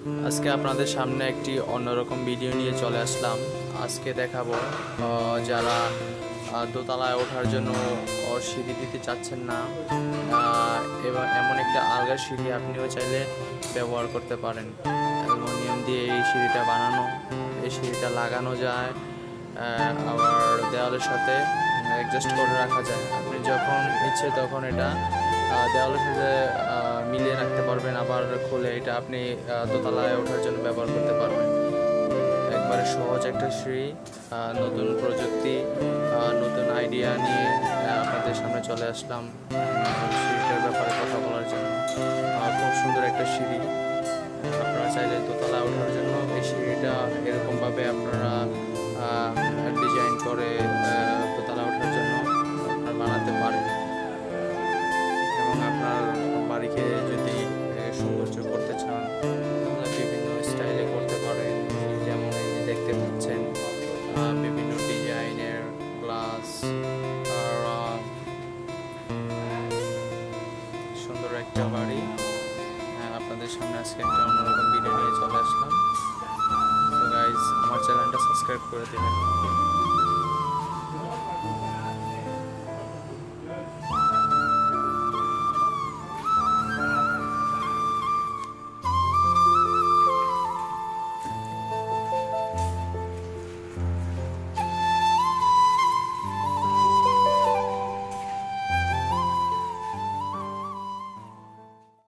আজকে আপনাদের সামনে একটি অন্যরকম ভিডিও নিয়ে চলে আসলাম। আজকে দেখাবো যারা দোতলায় ওঠার জন্য সিঁড়ি দিতে চাচ্ছেন না, এবং এমন একটা আলগা সিঁড়ি আপনিও চাইলে ব্যবহার করতে পারেন। অ্যালুমিনিয়াম দিয়ে এই সিঁড়িটা বানানো, এই সিঁড়িটা লাগানো যায়, আবার দেওয়ালের সাথে অ্যাডজাস্ট করে রাখা যায়। আপনি যখন ইচ্ছে তখন এটা দেওয়ালের সাথে মিলিয়ে রাখতে পারবেন, আবার খুলে এটা আপনি দোতলায় ওঠার জন্য ব্যবহার করতে পারবেন। একবারে সহজ একটা সিঁড়ি, নতুন প্রযুক্তি, নতুন আইডিয়া নিয়ে আপনাদের সামনে চলে আসলাম সিঁড়িটার ব্যাপারে কথা বলার জন্য। খুব সুন্দর একটা সিঁড়ি, আপনারা চাইলে দোতলায় ওঠার জন্য এই সিঁড়িটা এরকমভাবে আপনারা ডিজাইন করে দোতলায় ওঠার জন্য আপনারা বানাতে পারেন। এবং আপনার বাড়িকে যদি সৌন্দর্য করতে চান তাহলে বিভিন্ন স্টাইলে করতে পারেন। যেমন এই যে দেখতে পাচ্ছেন বিভিন্ন ডিজাইনের গ্লাস, আর সুন্দর একটা বাড়ি। আপনাদের সামনে আজকে একটা অন্যরকম ভিডিও নিয়ে চলে আসলাম। তো গাইজ, আমার চ্যানেলটা সাবস্ক্রাইব করে দেবেন।